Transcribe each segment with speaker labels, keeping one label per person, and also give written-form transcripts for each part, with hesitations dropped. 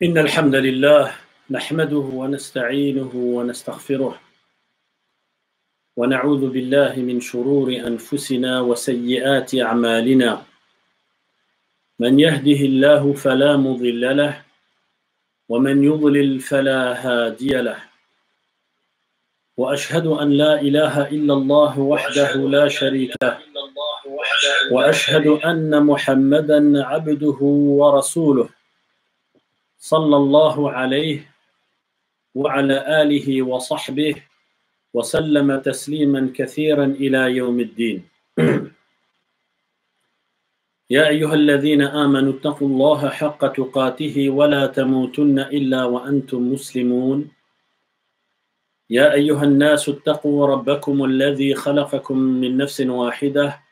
Speaker 1: إن الحمد لله نحمده ونستعينه ونستغفره ونعوذ بالله من شرور أنفسنا وسيئات أعمالنا من يهده الله فلا مضل له ومن يضلل فلا هادي له وأشهد أن لا إله إلا الله وحده لا شريك له وأشهد أن محمدًا عبده ورسوله صلى الله عليه وعلى آله وصحبه وسلم تسليما كثيرا إلى يوم الدين. يا أيها الذين آمنوا اتقوا الله حق تقاته ولا تموتن إلا وأنتم مسلمون. يا أيها الناس اتقوا ربكم الذي خلقكم من نفس واحدة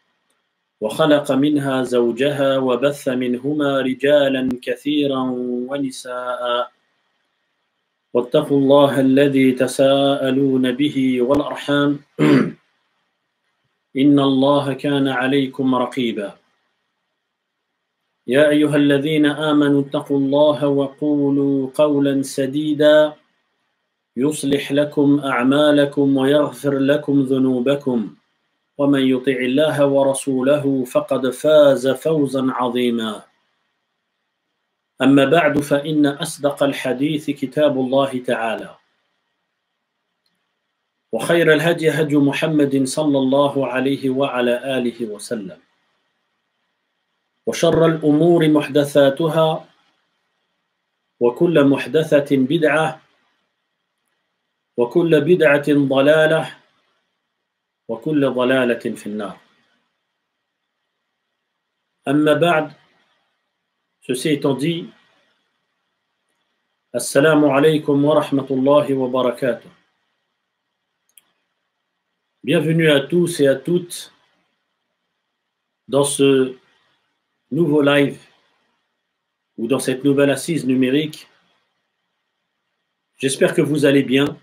Speaker 1: وخلق منها زوجها وبث منهما رجالا كثيرا ونساء واتقوا الله الذي تساءلون به والأرحام إن الله كان عليكم رقيبا. يا أيها الذين آمنوا اتقوا الله وقولوا قولا سديدا يصلح لكم أعمالكم ويغفر لكم ذنوبكم ومن يطع الله ورسوله فقد فاز فوزا عظيما. أما بعد فإن أصدق الحديث كتاب الله تعالى وخير الهدي هدي محمد صلى الله عليه وعلى آله وسلم وشر الأمور محدثاتها وكل محدثة بدعة وكل بدعة ضلالة وكل ضلالة في النار. أما بعد, ceci étant dit, Assalamu alaikum wa rahmatullahi wa barakatuh. Bienvenue à tous et à toutes dans ce nouveau live ou dans cette nouvelle assise numérique. J'espère que vous allez bien,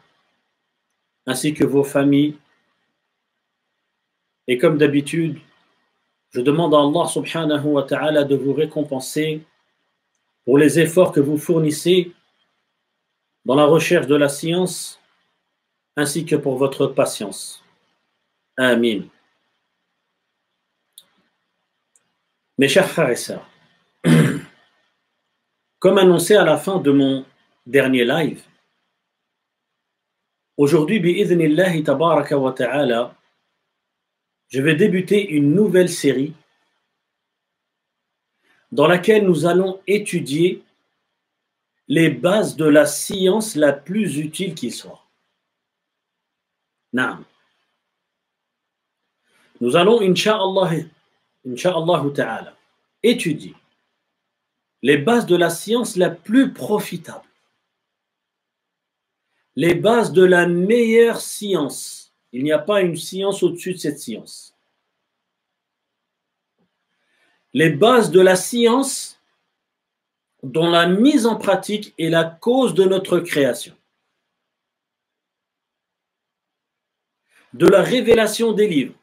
Speaker 1: ainsi que vos familles. Et comme d'habitude, je demande à Allah subhanahu wa ta'ala de vous récompenser pour les efforts que vous fournissez dans la recherche de la science, ainsi que pour votre patience. Amin. Mes chers frères et sœurs, comme annoncé à la fin de mon dernier live, aujourd'hui, bi'idhnillahi tabaraka wa ta'ala, je vais débuter une nouvelle série dans laquelle nous allons étudier les bases de la science la plus utile qui soit. Naam. Nous allons, incha'Allah ta'ala, étudier les bases de la science la plus profitable, les bases de la meilleure science. Il n'y a pas une science au-dessus de cette science. Les bases de la science dont la mise en pratique est la cause de notre création, de la révélation des livres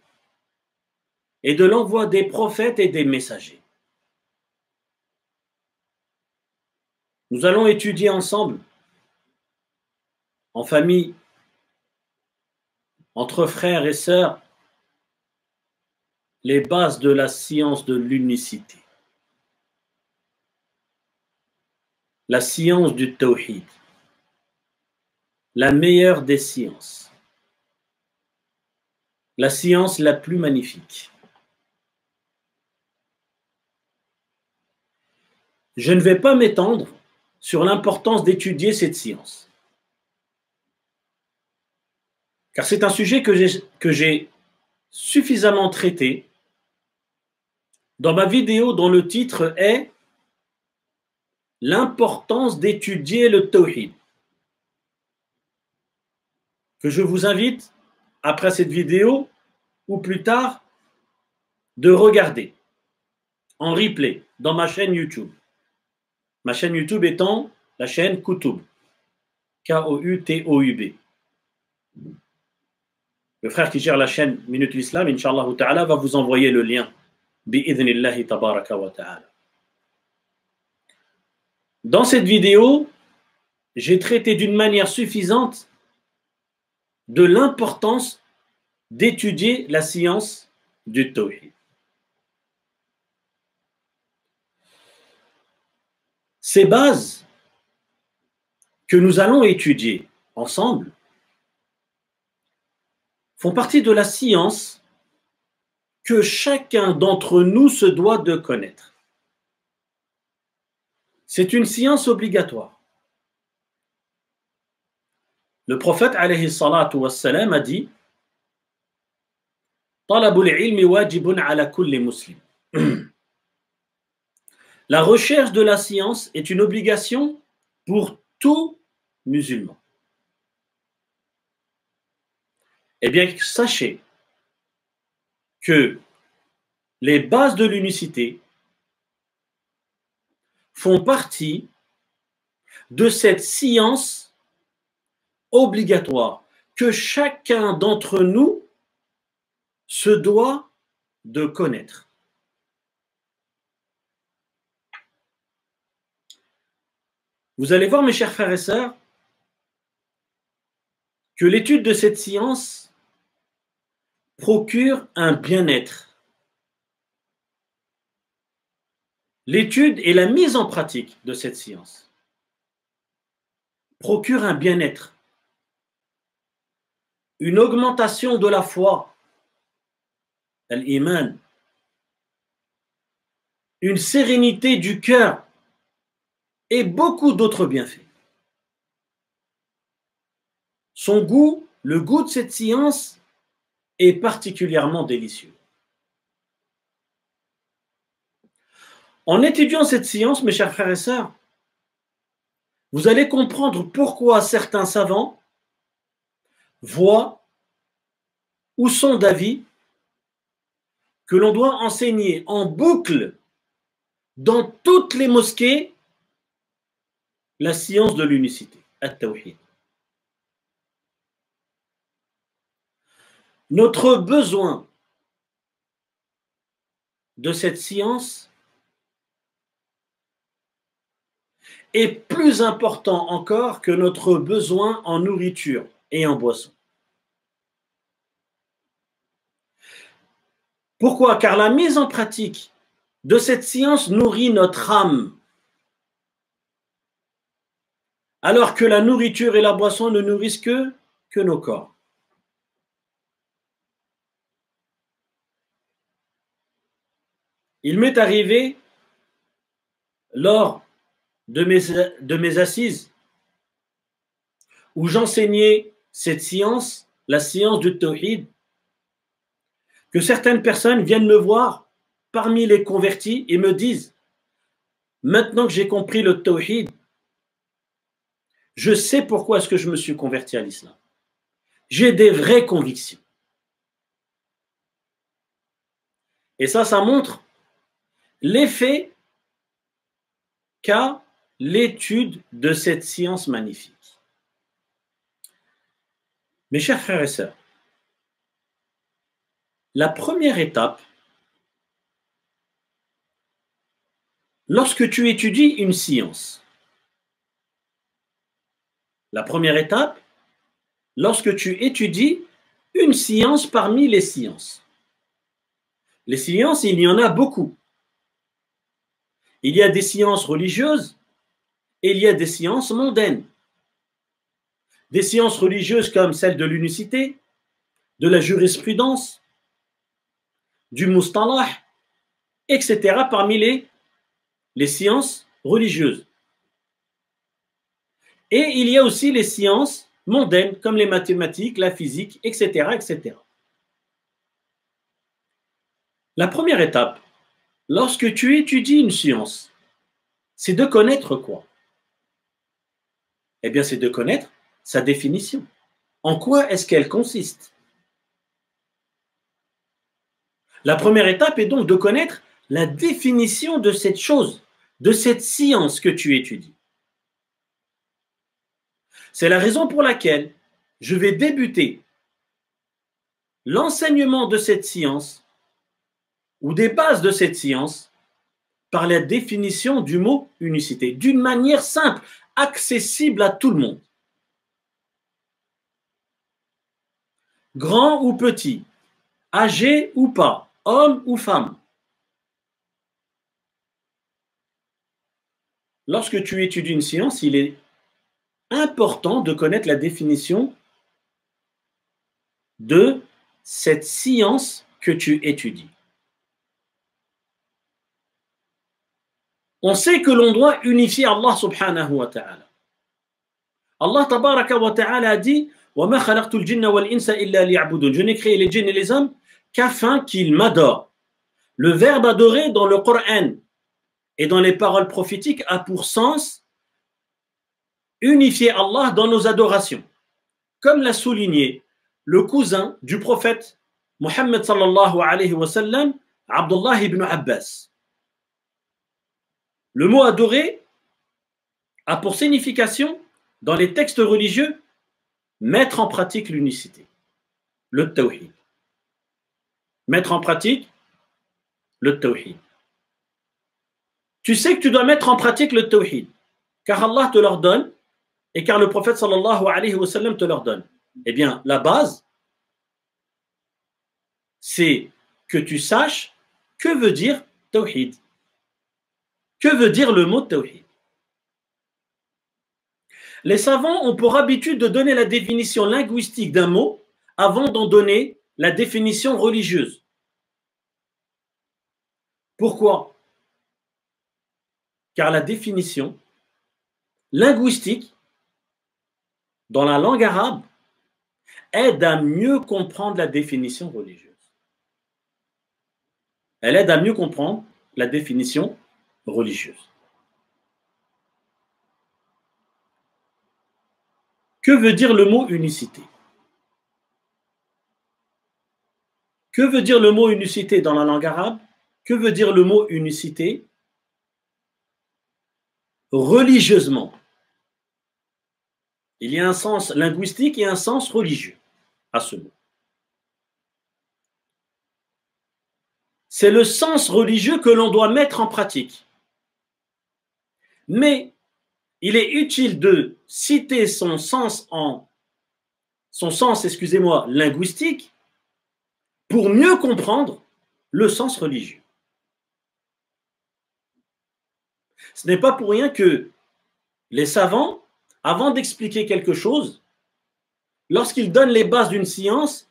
Speaker 1: et de l'envoi des prophètes et des messagers. Nous allons étudier ensemble, en famille, entre frères et sœurs, les bases de la science de l'unicité, la science du tawhid, la meilleure des sciences, la science la plus magnifique. Je ne vais pas m'étendre sur l'importance d'étudier cette science, car c'est un sujet que j'ai suffisamment traité dans ma vidéo dont le titre est « L'importance d'étudier le tawhid », que je vous invite, après cette vidéo ou plus tard, de regarder en replay dans ma chaîne YouTube. Ma chaîne YouTube étant la chaîne Koutoub, K-O-U-T-O-U-B. Le frère qui gère la chaîne Minute l'Islam, Inch'Allah ta'ala, va vous envoyer le lien. Bi'idhnillahi tabaraka wa ta'ala. Dans cette vidéo, j'ai traité d'une manière suffisante de l'importance d'étudier la science du tawhid. Ces bases que nous allons étudier ensemble font partie de la science que chacun d'entre nous se doit de connaître. C'est une science obligatoire. Le prophète alayhi salatu wassalam a dit Talabul ilmi wajibun ala kulli muslim. La recherche de la science est une obligation pour tout musulman. Eh bien, sachez que les bases de l'unicité font partie de cette science obligatoire que chacun d'entre nous se doit de connaître. Vous allez voir, mes chers frères et sœurs, que l'étude de cette science procure un bien-être. L'étude et la mise en pratique de cette science procure un bien-être, une augmentation de la foi, l'iman, une sérénité du cœur et beaucoup d'autres bienfaits. Son goût, le goût de cette science est particulièrement délicieux. En étudiant cette science, mes chers frères et sœurs, vous allez comprendre pourquoi certains savants voient ou sont d'avis que l'on doit enseigner en boucle dans toutes les mosquées la science de l'unicité, at-tawhid. Notre besoin de cette science est plus important encore que notre besoin en nourriture et en boisson. Pourquoi? Car la mise en pratique de cette science nourrit notre âme, alors que la nourriture et la boisson ne nourrissent que nos corps. Il m'est arrivé, lors de mes assises, où j'enseignais cette science, la science du tawhid, que certaines personnes viennent me voir parmi les convertis et me disent « Maintenant que j'ai compris le tawhid, je sais pourquoi est-ce que je me suis converti à l'islam. J'ai des vraies convictions. » Et ça montre l'effet qu'a l'étude de cette science magnifique. Mes chers frères et sœurs, la première étape, lorsque tu étudies une science, la première étape, lorsque tu étudies une science parmi les sciences. Les sciences, il y en a beaucoup. Il y a des sciences religieuses et il y a des sciences mondaines. Des sciences religieuses comme celle de l'unicité, de la jurisprudence, du mustalah, etc. parmi les sciences religieuses. Et il y a aussi les sciences mondaines comme les mathématiques, la physique, etc., etc. La première étape, lorsque tu étudies une science, c'est de connaître quoi? Eh bien, c'est de connaître sa définition. En quoi est-ce qu'elle consiste? La première étape est donc de connaître la définition de cette chose, de cette science que tu étudies. C'est la raison pour laquelle je vais débuter l'enseignement de cette science ou des bases de cette science par la définition du mot unicité, d'une manière simple, accessible à tout le monde. Grand ou petit, âgé ou pas, homme ou femme. Lorsque tu étudies une science, il est important de connaître la définition de cette science que tu étudies. On sait que l'on doit unifier Allah subhanahu wa ta'ala. Allah tabaraka wa ta'ala a dit وَمَا خَلَقْتُ الْجِنَّ وَالْإِنسَ إِلَّا لِيَعْبُدُونَ. Je n'ai créé les djinns et les hommes qu'afin qu'ils m'adorent. Le verbe adorer dans le Coran et dans les paroles prophétiques a pour sens unifier Allah dans nos adorations. Comme l'a souligné le cousin du prophète Muhammad sallallahu alayhi wa sallam, Abdullah ibn Abbas. Le mot adorer a pour signification, dans les textes religieux, mettre en pratique l'unicité, le tawhid. Mettre en pratique le tawhid. Tu sais que tu dois mettre en pratique le tawhid, car Allah te l'ordonne et car le prophète sallallahu alayhi wa sallam te l'ordonne. Eh bien, la base, c'est que tu saches que veut dire tawhid. Que veut dire le mot tawhid? Les savants ont pour habitude de donner la définition linguistique d'un mot avant d'en donner la définition religieuse. Pourquoi? Car la définition linguistique dans la langue arabe aide à mieux comprendre la définition religieuse. Elle aide à mieux comprendre la définition religieuse. Que veut dire le mot unicité? Que veut dire le mot unicité dans la langue arabe? Que veut dire le mot unicité religieusement? Il y a un sens linguistique et un sens religieux à ce mot. C'est le sens religieux que l'on doit mettre en pratique. Mais il est utile de citer son sens linguistique pour mieux comprendre le sens religieux. Ce n'est pas pour rien que les savants, avant d'expliquer quelque chose, lorsqu'ils donnent les bases d'une science,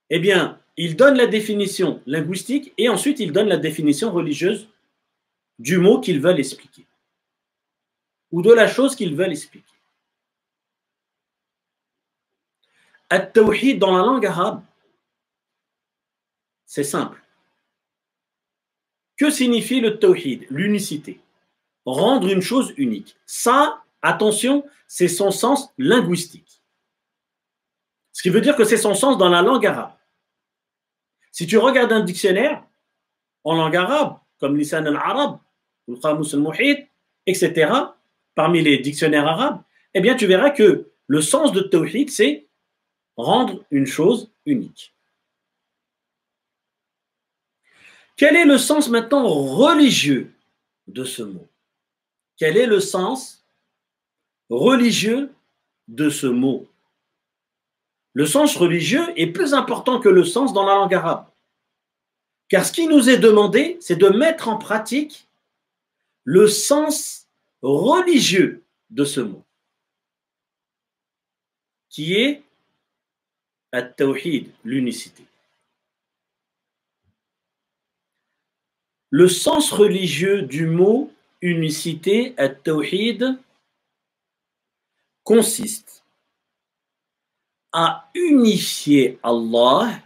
Speaker 1: eh bien, ils donnent la définition linguistique et ensuite ils donnent la définition religieuse du mot qu'ils veulent expliquer ou de la chose qu'ils veulent expliquer. At-tawhid dans la langue arabe, c'est simple. Que signifie le tawhid? L'unicité. Rendre une chose unique. Ça, attention, c'est son sens linguistique. Ce qui veut dire que c'est son sens dans la langue arabe. Si tu regardes un dictionnaire en langue arabe, comme Lisan al-Arab, le Qamus al-Muhit, etc., parmi les dictionnaires arabes, eh bien tu verras que le sens de tawhid, c'est rendre une chose unique. Quel est le sens maintenant religieux de ce mot? Quel est le sens religieux de ce mot? Le sens religieux est plus important que le sens dans la langue arabe. Car ce qui nous est demandé, c'est de mettre en pratique le sens religieux de ce mot, qui est at-tawhid, l'unicité. Le sens religieux du mot unicité, at-tawhid, consiste à unifier Allah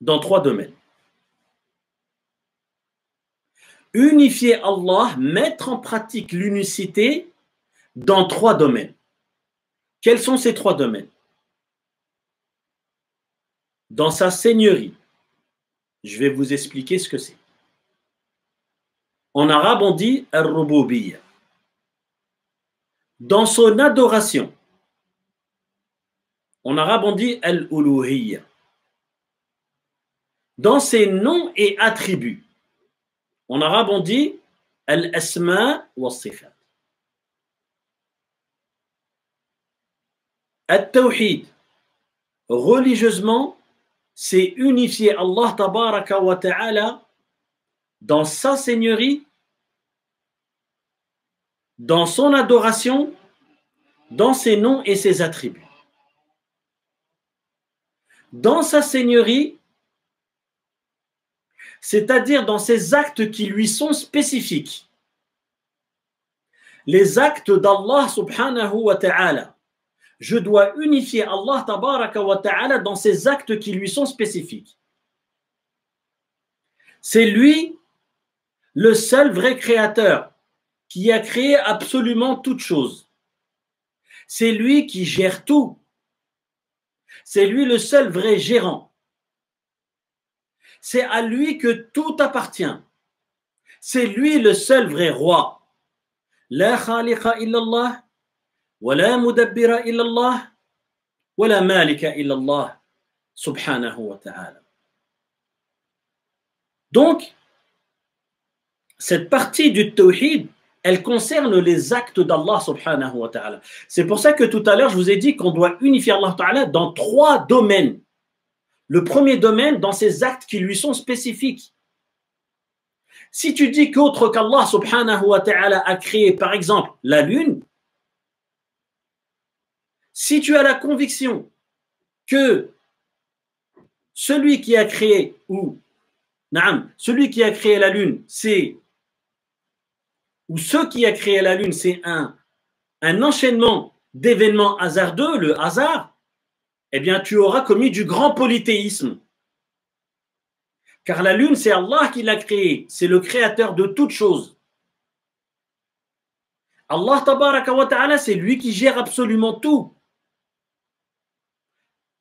Speaker 1: dans 3 domaines. Unifier Allah, mettre en pratique l'unicité dans 3 domaines. Quels sont ces 3 domaines? Dans sa seigneurie, je vais vous expliquer ce que c'est. En arabe, on dit al-rububiyya. Dans son adoration, en arabe, on dit al-uluhiyya. dans ses noms et attributs. En arabe, on dit al-asma wa sifat. Al-tawhid, religieusement, c'est unifier Allah tabaraka wa ta'ala dans sa seigneurie, dans son adoration, dans ses noms et ses attributs. Dans sa seigneurie, c'est-à-dire dans ses actes qui lui sont spécifiques. Les actes d'Allah subhanahu wa ta'ala. Je dois unifier Allah tabaraka wa ta'ala dans ses actes qui lui sont spécifiques. C'est lui le seul vrai créateur qui a créé absolument toutes choses. C'est lui qui gère tout. C'est lui le seul vrai gérant. C'est à lui que tout appartient. C'est lui le seul vrai roi. La khaliqa illallah, wa la mudabbira illallah, wa la malika illallah, subhanahu wa ta'ala. Donc, cette partie du tawhid, elle concerne les actes d'Allah subhanahu wa ta'ala. C'est pour ça que tout à l'heure, je vous ai dit qu'on doit unifier Allah ta'ala dans 3 domaines. Le premier domaine, dans ses actes qui lui sont spécifiques. Si tu dis qu'autre qu'Allah subhanahu wa ta'ala a créé, par exemple, la lune, si tu as la conviction que celui qui a créé, celui qui a créé la lune, c'est ou ce qui a créé la lune, c'est un enchaînement d'événements hasardeux, le hasard, eh bien, tu auras commis du grand polythéisme. Car la lune, c'est Allah qui l'a créée, c'est le créateur de toutes choses. Allah tabaraka wa ta'ala, c'est lui qui gère absolument tout.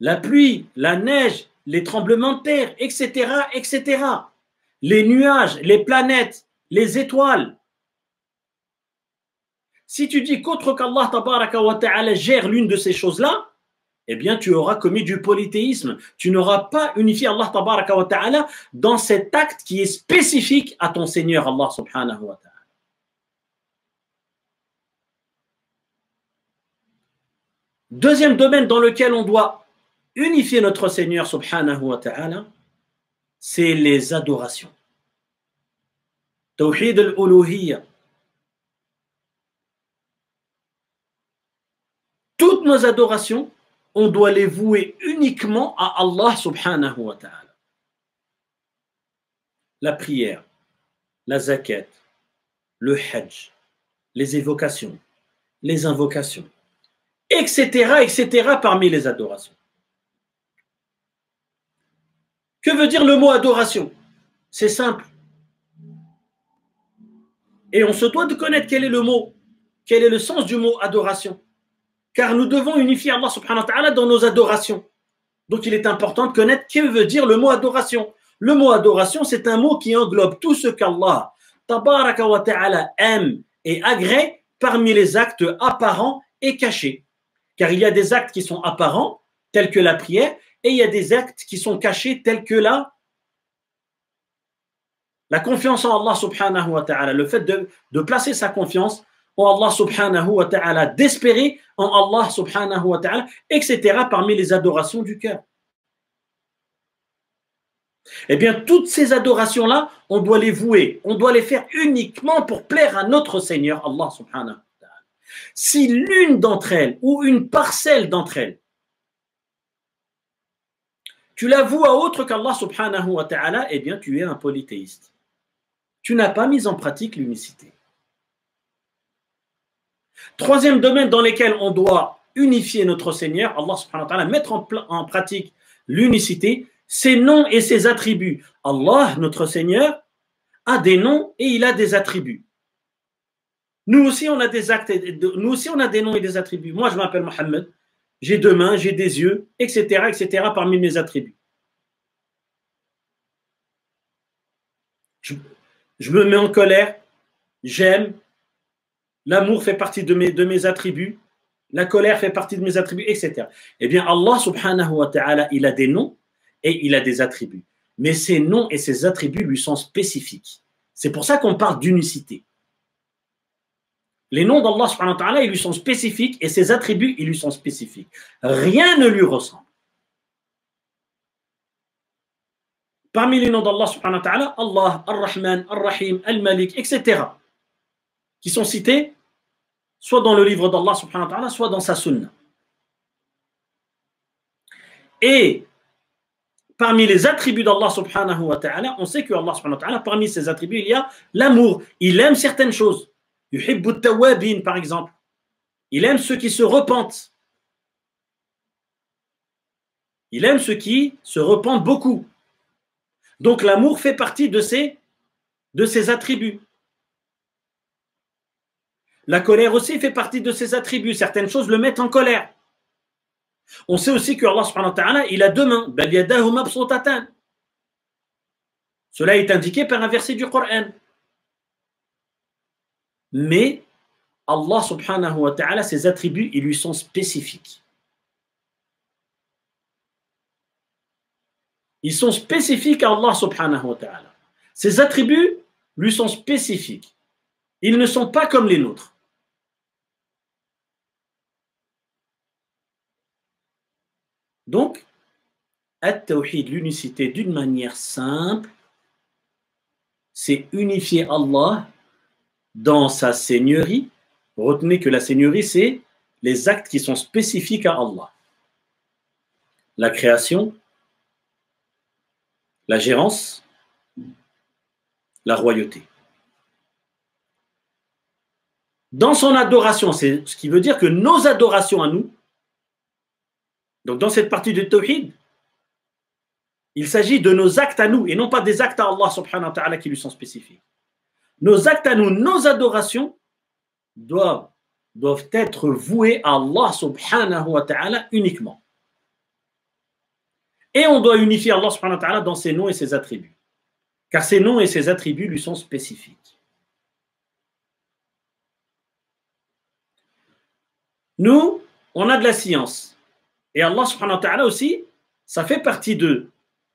Speaker 1: La pluie, la neige, les tremblements de terre, etc., etc. Les nuages, les planètes, les étoiles. Si tu dis qu'autre qu'Allah tabaraka wa ta'ala gère l'une de ces choses-là, eh bien tu auras commis du polythéisme. Tu n'auras pas unifié Allah tabaraka wa ta'ala dans cet acte qui est spécifique à ton Seigneur Allah subhanahu wa ta'ala. Deuxième domaine dans lequel on doit unifier notre Seigneur subhanahu wa ta'ala, c'est les adorations. Tawhid al-uluhiyya. Toutes nos adorations, on doit les vouer uniquement à Allah subhanahu wa ta'ala. La prière, la zakat, le hajj, les évocations, les invocations, etc., etc. parmi les adorations. Que veut dire le mot adoration? C'est simple. Et on se doit de connaître quel est le mot, quel est le sens du mot adoration. Car nous devons unifier Allah subhanahu wa ta'ala dans nos adorations. Donc il est important de connaître ce que veut dire le mot adoration. Le mot adoration, c'est un mot qui englobe tout ce qu'Allah tabaraka wa ta'ala aime et agrée parmi les actes apparents et cachés. Car il y a des actes qui sont apparents, tels que la prière, et il y a des actes qui sont cachés, tels que la confiance en Allah subhanahu wa ta'ala. Le fait de placer sa confiance en Allah subhanahu wa ta'ala, d'espérer en Allah subhanahu wa ta'ala, etc. parmi les adorations du cœur. Eh bien, toutes ces adorations-là, on doit les vouer, on doit les faire uniquement pour plaire à notre Seigneur, Allah subhanahu wa ta'ala. Si l'une d'entre elles, ou une parcelle d'entre elles, tu la voues à autre qu'Allah subhanahu wa ta'ala, eh bien, tu es un polythéiste. Tu n'as pas mis en pratique l'unicité. Troisième domaine dans lequel on doit unifier notre Seigneur, Allah subhanahu wa ta'ala, mettre en pratique l'unicité, ses noms et ses attributs. Allah, notre Seigneur, a des noms et il a des attributs. Nous aussi, on a des actes, nous aussi, on a des noms et des attributs. Moi, je m'appelle Mohammed, j'ai 2 mains, j'ai des yeux, etc., etc., parmi mes attributs. Je me mets en colère, j'aime, l'amour fait partie de mes attributs, la colère fait partie de mes attributs, etc. Eh bien, Allah subhanahu wa ta'ala, il a des noms et il a des attributs. Mais ses noms et ses attributs lui sont spécifiques. C'est pour ça qu'on parle d'unicité. Les noms d'Allah subhanahu wa ta'ala, ils lui sont spécifiques et ses attributs, ils lui sont spécifiques. Rien ne lui ressemble. Parmi les noms d'Allah subhanahu wa ta'ala, Allah, Ar-Rahman, Ar-Rahim, Al-Malik, etc. qui sont cités soit dans le livre d'Allah subhanahu wa ta'ala, soit dans sa sunna. Et parmi les attributs d'Allah subhanahu wa ta'ala, on sait que Allah subhanahu wa ta'ala, parmi ses attributs, il y a l'amour. Il aime certaines choses. Yuhibbu tawabin, par exemple. Il aime ceux qui se repentent. Il aime ceux qui se repentent beaucoup. Donc l'amour fait partie de ses attributs. La colère aussi fait partie de ses attributs. Certaines choses le mettent en colère. On sait aussi que Allah subhanahu wa ta'ala, il a deux mains. Bal yadahu mabsutatan. Cela est indiqué par un verset du Coran. Mais Allah subhanahu wa ta'ala, ses attributs, ils lui sont spécifiques. Ils sont spécifiques à Allah subhanahu wa ta'ala. Ses attributs lui sont spécifiques. Ils ne sont pas comme les nôtres. Donc, at-tawhid, l'unicité d'une manière simple, c'est unifier Allah dans sa seigneurie. Retenez que la seigneurie, c'est les actes qui sont spécifiques à Allah. La création, la gérance, la royauté. Dans son adoration, c'est ce qui veut dire que nos adorations à nous, donc dans cette partie du tawhid, il s'agit de nos actes à nous et non pas des actes à Allah subhanahu wa ta'ala qui lui sont spécifiques. Nos actes à nous, nos adorations doivent être voués à Allah subhanahu wa ta'ala uniquement. Et on doit unifier Allah subhanahu wa ta'ala dans ses noms et ses attributs. Car ses noms et ses attributs lui sont spécifiques. Nous, on a de la science. Et Allah subhanahu wa ta'ala aussi, ça fait partie de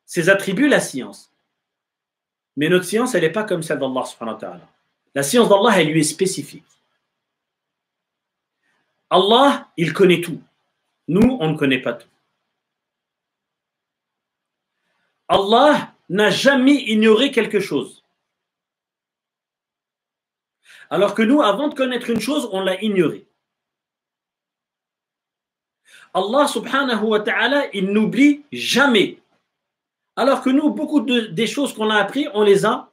Speaker 1: ses attributs, la science. Mais notre science, elle n'est pas comme celle d'Allah subhanahu wa ta'ala. La science d'Allah, elle lui est spécifique. Allah, il connaît tout. Nous, on ne connaît pas tout. Allah n'a jamais ignoré quelque chose. Alors que nous, avant de connaître une chose, on l'a ignorée. Allah subhanahu wa ta'ala, il n'oublie jamais. Alors que nous, beaucoup des choses qu'on a appris, on les a.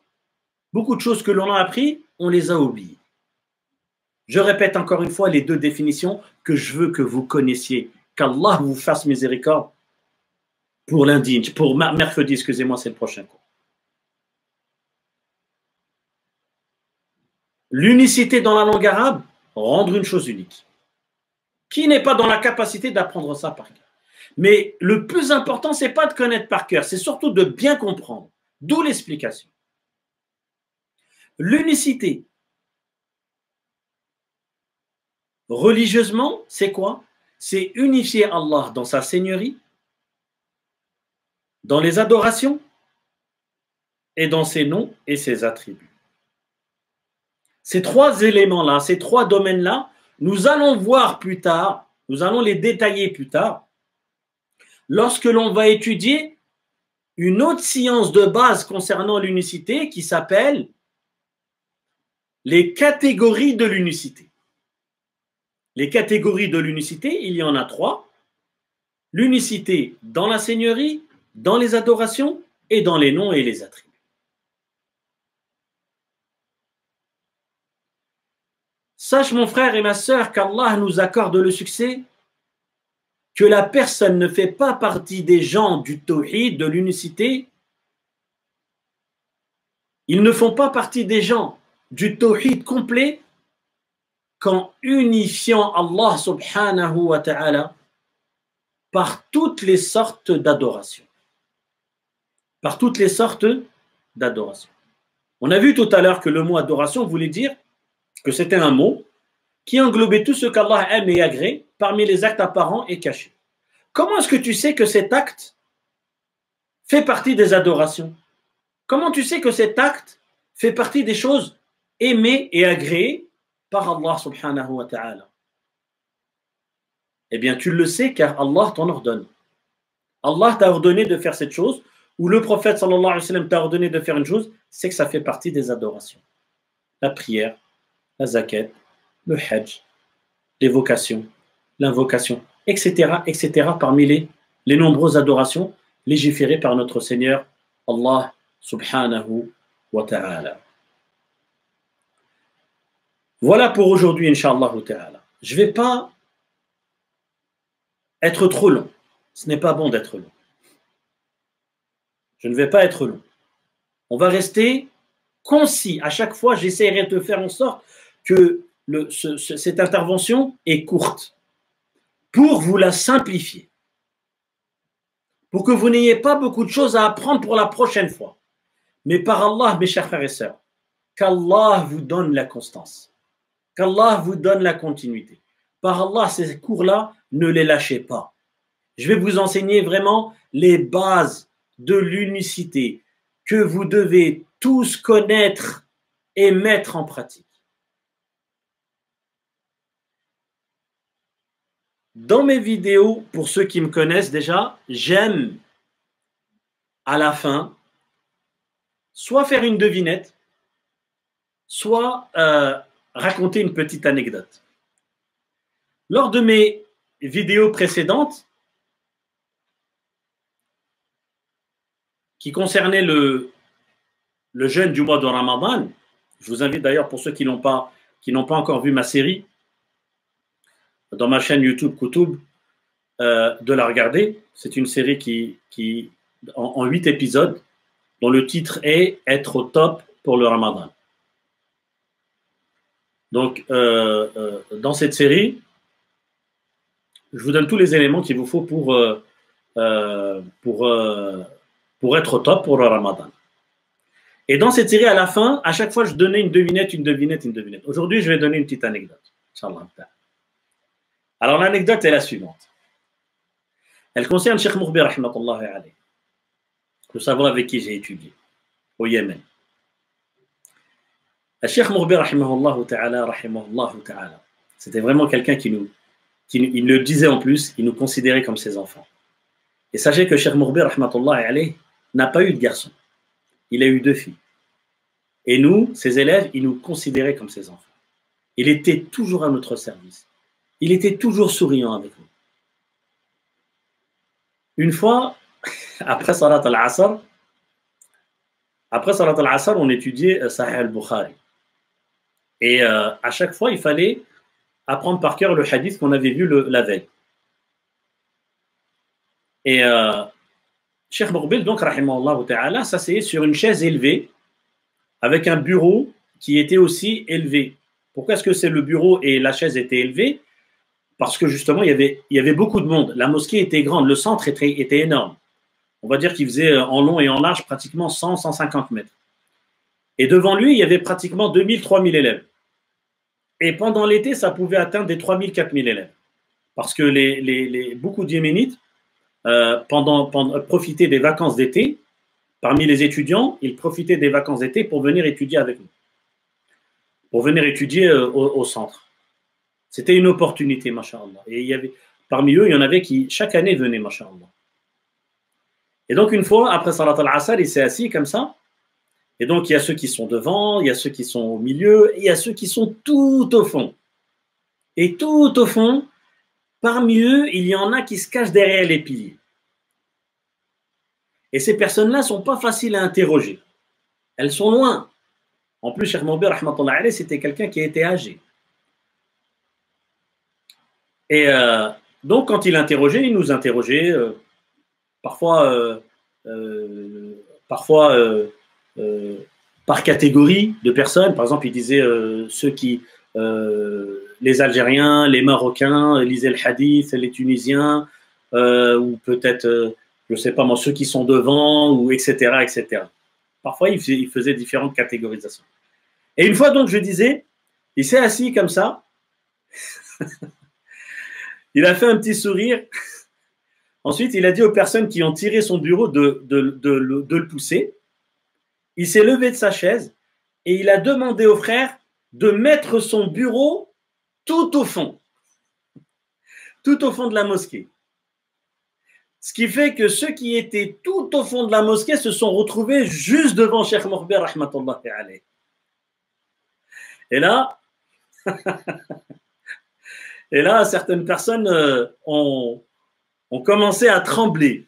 Speaker 1: Beaucoup de choses que l'on a appris, on les a oubliées. Je répète encore une fois les deux définitions que je veux que vous connaissiez. Qu'Allah vous fasse miséricorde pour lundi, pour mercredi, excusez-moi, c'est le prochain cours. L'unicité dans la langue arabe, rendre une chose unique. Qui n'est pas dans la capacité d'apprendre ça par cœur? Mais le plus important, ce n'est pas de connaître par cœur, c'est surtout de bien comprendre. D'où l'explication. L'unicité, religieusement, c'est quoi? C'est unifier Allah dans sa seigneurie, dans les adorations et dans ses noms et ses attributs. Ces trois éléments-là, ces trois domaines-là, nous allons voir plus tard, nous allons les détailler plus tard, lorsque l'on va étudier une autre science de base concernant l'unicité qui s'appelle les catégories de l'unicité. Les catégories de l'unicité, il y en a trois. L'unicité dans la seigneurie, dans les adorations et dans les noms et les attributs. Sache mon frère et ma sœur qu'Allah nous accorde le succès, que la personne ne fait pas partie des gens du tawhid, de l'unicité. Ils ne font pas partie des gens du tawhid complet qu'en unifiant Allah subhanahu wa ta'ala par toutes les sortes d'adoration. Par toutes les sortes d'adoration. On a vu tout à l'heure que le mot adoration voulait dire que c'était un mot qui englobait tout ce qu'Allah aime et agrée parmi les actes apparents et cachés. Comment est-ce que tu sais que cet acte fait partie des adorations? Comment tu sais que cet acte fait partie des choses aimées et agréées par Allah subhanahu wa ta'ala? Eh bien, tu le sais car Allah t'en ordonne. Allah t'a ordonné de faire cette chose, ou le prophète sallallahu alayhi wa sallam t'a ordonné de faire une chose, c'est que ça fait partie des adorations. La prière, la zakat, le hajj, l'évocation, l'invocation, etc., etc., parmi les nombreuses adorations légiférées par notre Seigneur Allah subhanahu wa ta'ala. Voilà pour aujourd'hui, Inch'Allah ta'ala. Je ne vais pas être trop long. Ce n'est pas bon d'être long. Je ne vais pas être long. On va rester concis. À chaque fois, j'essaierai de faire en sorte que cette intervention est courte pour vous la simplifier. Pour que vous n'ayez pas beaucoup de choses à apprendre pour la prochaine fois. Mais par Allah, mes chers frères et sœurs, qu'Allah vous donne la constance. Qu'Allah vous donne la continuité. Par Allah, ces cours-là, ne les lâchez pas. Je vais vous enseigner vraiment les bases de l'unicité que vous devez tous connaître et mettre en pratique. Dans mes vidéos, pour ceux qui me connaissent déjà, j'aime à la fin soit faire une devinette, soit raconter une petite anecdote. Lors de mes vidéos précédentes, qui concernaient le jeûne du mois de Ramadan, je vous invite d'ailleurs pour ceux qui n'ont pas encore vu ma série, dans ma chaîne YouTube Koutoub, de la regarder. C'est une série qui en 8 épisodes, dont le titre est « Être au top pour le Ramadan ». Donc, dans cette série, je vous donne tous les éléments qu'il vous faut pour être au top pour le Ramadan. Et dans cette série, à la fin, à chaque fois, je donnais une devinette. Aujourd'hui, je vais donner une petite anecdote. Inch'Allah. Alors, l'anecdote est la suivante. Elle concerne Cheikh Mourbi, rahmatullahi alayhi. Le savoir avec qui j'ai étudié au Yémen. Le Cheikh Mourbi, rahimahullah ta'ala, c'était vraiment quelqu'un il le disait en plus, il nous considérait comme ses enfants. Et sachez que Cheikh Mourbi, rahmatullahi alayhi, n'a pas eu de garçon. Il a eu 2 filles. Et nous, ses élèves, il nous considérait comme ses enfants. Il était toujours à notre service. Il était toujours souriant avec nous. Une fois, après Salat al-Asr, on étudiait Sahih al-Bukhari. Et à chaque fois, il fallait apprendre par cœur le hadith qu'on avait vu la veille. Et Cheikh Mourbil, donc, rahimahullah ta'ala, s'asseyait sur une chaise élevée avec un bureau qui était aussi élevé. Pourquoi est-ce que c'est le bureau et la chaise étaient élevés? Parce que justement, il y avait beaucoup de monde. La mosquée était grande, le centre était énorme. On va dire qu'il faisait en long et en large pratiquement 100-150 mètres. Et devant lui, il y avait pratiquement 2000-3000 élèves. Et pendant l'été, ça pouvait atteindre des 3000-4000 élèves. Parce que beaucoup de Yéménites, profitaient des vacances d'été. Parmi les étudiants, ils profitaient des vacances d'été pour venir étudier avec nous. Pour venir étudier au centre. C'était une opportunité, masha'Allah. Et parmi eux, il y en avait qui, chaque année, venaient, masha'Allah. Et donc, une fois, après Salat al-Asr, il s'est assis comme ça. Et donc, il y a ceux qui sont devant, il y a ceux qui sont au milieu, et il y a ceux qui sont tout au fond. Et tout au fond, parmi eux, il y en a qui se cachent derrière les piliers. Et ces personnes-là ne sont pas faciles à interroger. Elles sont loin. En plus, Cheikh Mourbi, rahmatullah alayhi, c'était quelqu'un qui était âgé. Et donc, quand il interrogeait, il nous interrogeait parfois par catégorie de personnes. Par exemple, il disait les Algériens, les Marocains lisaient le hadith, les Tunisiens, ou peut-être, je ne sais pas moi, ceux qui sont devant, ou etc., etc. Parfois, il faisait différentes catégorisations. Et une fois, donc, je disais, il s'est assis comme ça. Il a fait un petit sourire Ensuite, il a dit aux personnes qui ont tiré son bureau de le pousser. Il s'est levé de sa chaise et il a demandé aux frères de mettre son bureau tout au fond de la mosquée. Ce qui fait que ceux qui étaient tout au fond de la mosquée se sont retrouvés juste devant Cheikh Mokhber rahmatullahi alayh. Et là, certaines personnes ont commencé à trembler.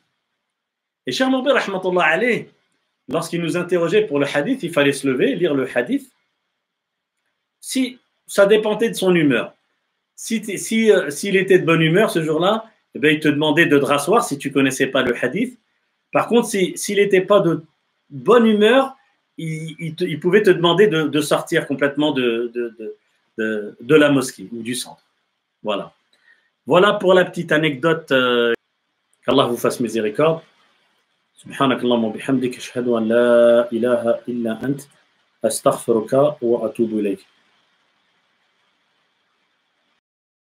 Speaker 1: Et Cheikh Mokhber rahmatullahi alayh, lorsqu'il nous interrogeait pour le hadith, il fallait se lever, lire le hadith. Si ça dépendait de son humeur. S'il était de bonne humeur ce jour-là, eh bien, il te demandait de te rasseoir si tu ne connaissais pas le hadith. Par contre, s'il n'était pas de bonne humeur, il pouvait te demander de sortir complètement de la mosquée ou du centre. Voilà. Voilà pour la petite anecdote. Qu'Allah vous fasse miséricorde. Subhanakallahumma bihamdik ashhadu an la ilaha illa ant astaghfiruka wa atubu ilayk.